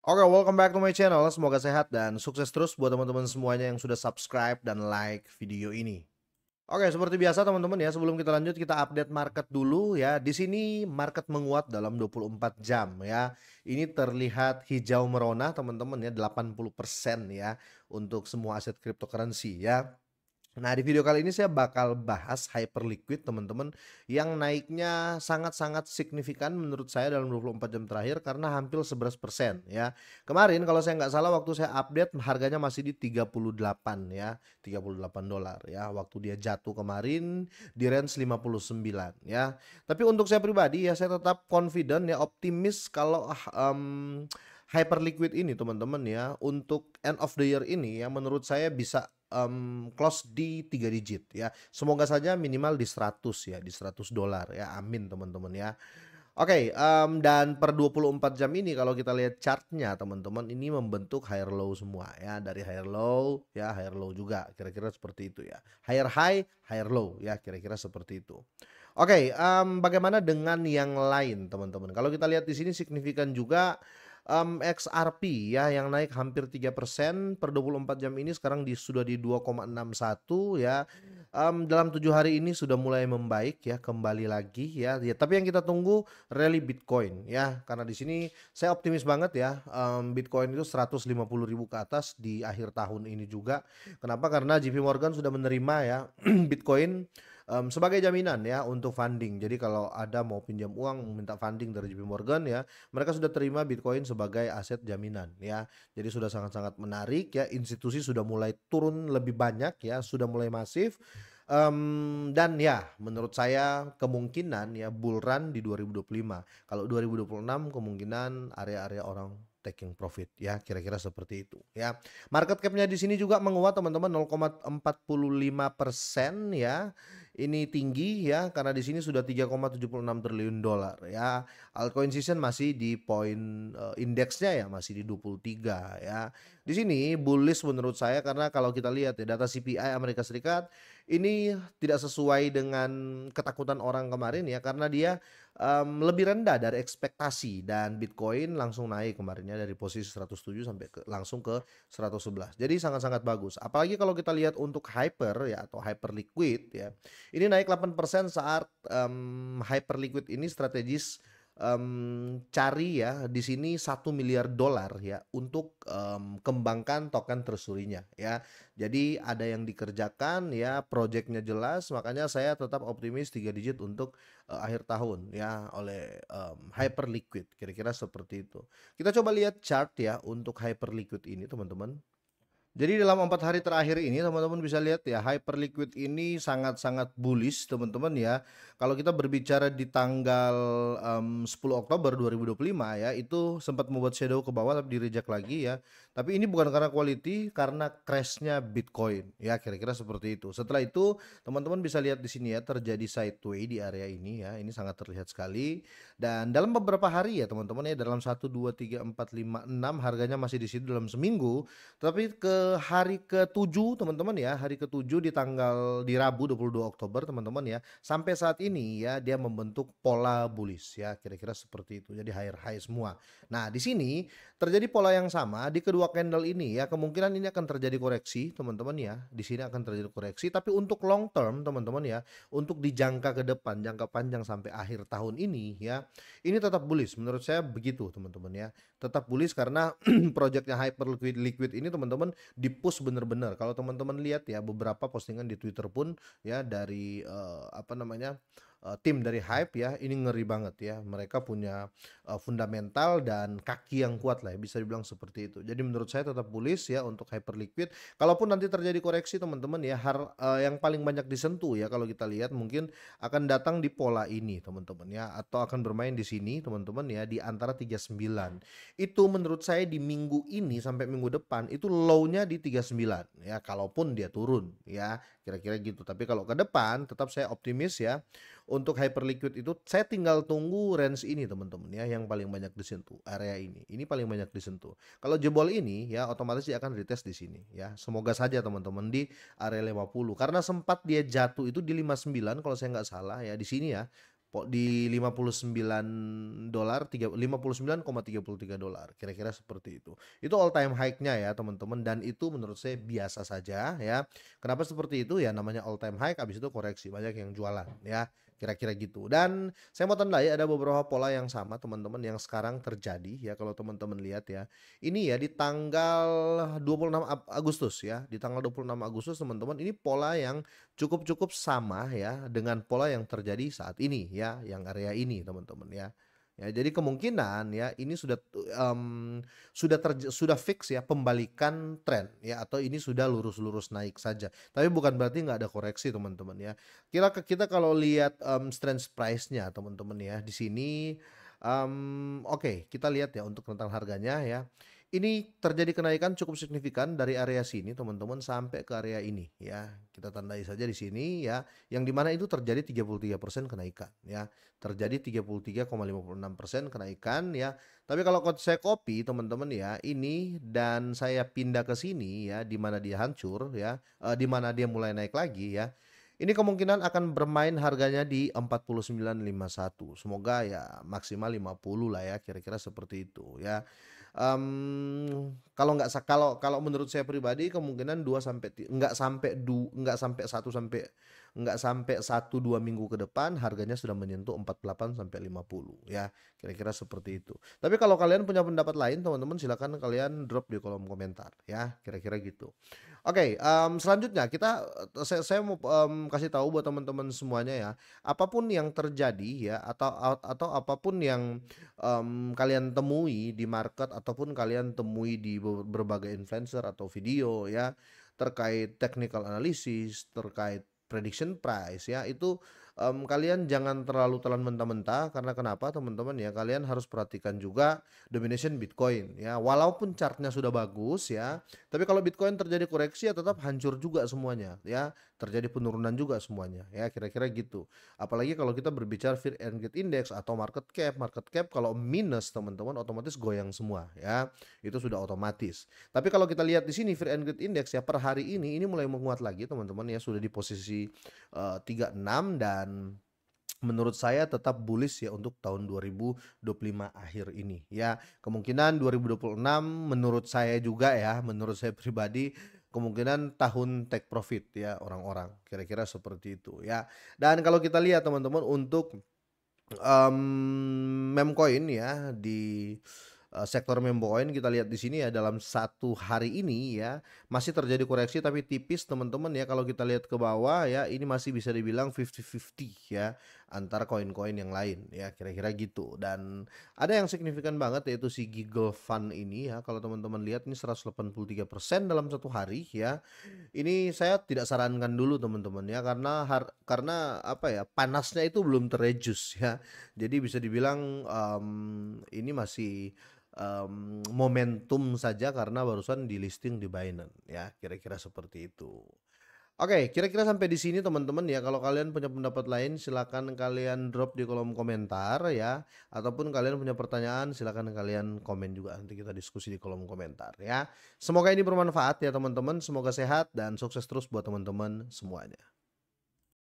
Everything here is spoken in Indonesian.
Oke, welcome back to my channel. Semoga sehat dan sukses terus buat teman-teman semuanya yang sudah subscribe dan like video ini. Oke, seperti biasa teman-teman ya, sebelum kita lanjut kita update market dulu ya. Di sini market menguat dalam 24 jam ya. Ini terlihat hijau merona teman-teman ya, 80% ya untuk semua aset cryptocurrency ya. Nah, di video kali ini saya bakal bahas Hyperliquid teman-teman, yang naiknya sangat-sangat signifikan menurut saya dalam 24 jam terakhir karena hampir 11% ya. Kemarin kalau saya nggak salah waktu saya update harganya masih di 38 ya, $38 ya. Waktu dia jatuh kemarin di range 59 ya. Tapi untuk saya pribadi ya saya tetap confident ya, optimis kalau Hyperliquid ini teman-teman ya, untuk end of the year ini ya menurut saya bisa close di 3 digit ya. Semoga saja minimal di 100 ya, di $100 ya, amin teman-teman ya. Oke, dan per 24 jam ini kalau kita lihat chartnya teman-teman, ini membentuk higher low semua ya, dari higher low ya, higher low juga, kira-kira seperti itu ya. Higher high, higher low ya, kira-kira seperti itu. Oke, bagaimana dengan yang lain teman-teman? Kalau kita lihat di sini signifikan juga XRP ya yang naik hampir 3% per 24 jam ini sekarang sudah di 2,61 ya. Dalam 7 hari ini sudah mulai membaik ya, kembali lagi ya. Ya, tapi yang kita tunggu rally Bitcoin ya. Karena di sini saya optimis banget ya, Bitcoin itu 150.000 ke atas di akhir tahun ini juga. Kenapa? Karena JP Morgan sudah menerima ya Bitcoin sebagai jaminan ya untuk funding. Jadi kalau ada mau pinjam uang, minta funding dari JP Morgan ya, mereka sudah terima Bitcoin sebagai aset jaminan ya. Jadi sudah sangat-sangat menarik ya, institusi sudah mulai turun lebih banyak ya, sudah mulai masif. Dan ya menurut saya kemungkinan ya bull run di 2025. Kalau 2026 kemungkinan area-area orang taking profit ya, kira-kira seperti itu ya. Market cap-nya di sini juga menguat teman-teman, 0,45% ya. Ini tinggi ya karena di sini sudah 3,76 triliun dolar ya. Altcoin season masih di poin indeksnya ya masih di 23 ya. Di sini bullish menurut saya karena kalau kita lihat ya data CPI Amerika Serikat ini tidak sesuai dengan ketakutan orang kemarin ya, karena dia lebih rendah dari ekspektasi dan Bitcoin langsung naik kemarinnya dari posisi 107 sampai langsung ke 111. Jadi sangat-sangat bagus. Apalagi kalau kita lihat untuk hyper ya atau hyper liquid ya. Ini naik 8% saat hyper liquid ini strategis cari ya di sini $1 miliar ya untuk kembangkan token treasury-nya ya. Jadi ada yang dikerjakan ya, proyeknya jelas, makanya saya tetap optimis 3 digit untuk akhir tahun ya oleh Hyperliquid, kira-kira seperti itu. Kita coba lihat chart ya untuk Hyperliquid ini teman-teman. Jadi dalam 4 hari terakhir ini teman-teman bisa lihat ya, Hyperliquid ini sangat-sangat bullish teman-teman ya. Kalau kita berbicara di tanggal 10 Oktober 2025 ya, itu sempat membuat shadow ke bawah tapi di-reject lagi ya. Tapi ini bukan karena quality, karena crash-nya Bitcoin ya, kira-kira seperti itu. Setelah itu teman-teman bisa lihat di sini ya, terjadi sideway di area ini ya. Ini sangat terlihat sekali. Dan dalam beberapa hari ya teman-teman ya, dalam 1, 2, 3, 4, 5, 6 harganya masih di situ dalam seminggu. Tapi ke hari ke-7 teman-teman ya, hari ke-7 di Rabu 22 Oktober teman-teman ya, sampai saat ini ya dia membentuk pola bullish ya, kira-kira seperti itu. Jadi higher high semua. Nah, di sini terjadi pola yang sama di kedua candle ini ya, kemungkinan ini akan terjadi koreksi teman-teman ya. Di sini akan terjadi koreksi, tapi untuk long term teman-teman ya, untuk di jangka ke depan, jangka panjang sampai akhir tahun ini ya, ini tetap bullish menurut saya begitu teman-teman ya. Tetap bullish karena projectnya Hyperliquid ini teman-teman di-push bener-bener. Kalau teman-teman lihat ya beberapa postingan di Twitter pun ya dari apa namanya, tim dari Hype ya, ini ngeri banget ya. Mereka punya fundamental dan kaki yang kuat lah ya, bisa dibilang seperti itu. Jadi menurut saya tetap bullish ya untuk Hyperliquid. Kalaupun nanti terjadi koreksi teman-teman ya, yang paling banyak disentuh ya kalau kita lihat mungkin akan datang di pola ini teman-teman ya, atau akan bermain di sini teman-teman ya, di antara 39. Itu menurut saya di minggu ini sampai minggu depan itu low-nya di 39 ya, kalaupun dia turun ya, kira-kira gitu. Tapi kalau ke depan tetap saya optimis ya. Untuk Hyperliquid itu saya tinggal tunggu range ini teman-teman ya, yang paling banyak disentuh area ini. Ini paling banyak disentuh. Kalau jebol ini ya otomatis dia akan retest di sini ya. Semoga saja teman-teman di area 50, karena sempat dia jatuh itu di 59 kalau saya nggak salah ya, di sini ya. di 59 dolar, 59,33 dolar, kira-kira seperti itu. Itu all time high-nya ya teman-teman, dan itu menurut saya biasa saja ya. Kenapa seperti itu? Ya namanya all time high, habis itu koreksi, banyak yang jualan ya, kira-kira gitu. Dan saya mau tandai ada beberapa pola yang sama teman-teman yang sekarang terjadi ya, kalau teman-teman lihat ya. Ini ya di tanggal 26 Agustus ya, di tanggal 26 Agustus teman-teman, ini pola yang cukup-cukup sama ya dengan pola yang terjadi saat ini ya, yang area ini teman-teman ya. Ya, jadi kemungkinan ya ini sudah fix ya pembalikan tren ya, atau ini sudah lurus-lurus naik saja. Tapi bukan berarti nggak ada koreksi teman-teman ya. Kita kalau lihat strength price-nya teman-teman ya di sini, oke, kita lihat ya untuk rentang harganya ya. Ini terjadi kenaikan cukup signifikan dari area sini teman-teman sampai ke area ini ya. Kita tandai saja di sini ya, yang dimana itu terjadi 33% kenaikan ya. Terjadi 33,56% kenaikan ya. Tapi kalau saya copy teman-teman ya, ini dan saya pindah ke sini ya, di mana dia hancur ya, di mana dia mulai naik lagi ya. Ini kemungkinan akan bermain harganya di 49,51. Semoga ya maksimal 50 lah ya, kira-kira seperti itu ya. Kalau nggak kalau kalau menurut saya pribadi kemungkinan 2 sampai nggak sampai 1-2 minggu ke depan harganya sudah menyentuh 48 sampai 50 ya, kira-kira seperti itu. Tapi kalau kalian punya pendapat lain teman-teman, silakan kalian drop di kolom komentar ya, kira-kira gitu. Oke, selanjutnya saya mau, kasih tahu buat teman-teman semuanya ya, apapun yang terjadi ya, atau apapun yang kalian temui di market ataupun kalian temui di berbagai influencer atau video ya, terkait technical analysis, terkait prediction price ya, itu kalian jangan terlalu telan mentah-mentah. Karena kenapa teman-teman ya, kalian harus perhatikan juga domination Bitcoin ya. Walaupun chartnya sudah bagus ya, tapi kalau Bitcoin terjadi koreksi ya tetap hancur juga semuanya ya, terjadi penurunan juga semuanya ya, kira-kira gitu. Apalagi kalau kita berbicara Fear and Greed Index atau market cap kalau minus teman-teman otomatis goyang semua ya. Itu sudah otomatis. Tapi kalau kita lihat di sini Fear and Greed Index ya, per hari ini mulai menguat lagi teman-teman ya, sudah di posisi 36, dan menurut saya tetap bullish ya untuk tahun 2025 akhir ini ya. Kemungkinan 2026 menurut saya juga ya, menurut saya pribadi kemungkinan tahun take profit ya orang-orang, kira-kira seperti itu ya. Dan kalau kita lihat teman-teman untuk meme coin ya, di sektor meme coin kita lihat di sini ya, dalam satu hari ini ya masih terjadi koreksi tapi tipis teman-teman ya. Kalau kita lihat ke bawah ya, ini masih bisa dibilang 50-50 ya antara koin-koin yang lain ya, kira-kira gitu. Dan ada yang signifikan banget yaitu si Giggle Fund ini ya. Kalau teman-teman lihat ini 183% dalam satu hari ya. Ini saya tidak sarankan dulu teman-teman ya, karena apa ya, panasnya itu belum terejus ya. Jadi bisa dibilang ini masih momentum saja karena barusan di listing di Binance ya, kira-kira seperti itu. Oke, kira-kira sampai di sini teman-teman ya. Kalau kalian punya pendapat lain silakan kalian drop di kolom komentar ya, ataupun kalian punya pertanyaan silakan kalian komen juga, nanti kita diskusi di kolom komentar ya. Semoga ini bermanfaat ya teman-teman, semoga sehat dan sukses terus buat teman-teman semuanya.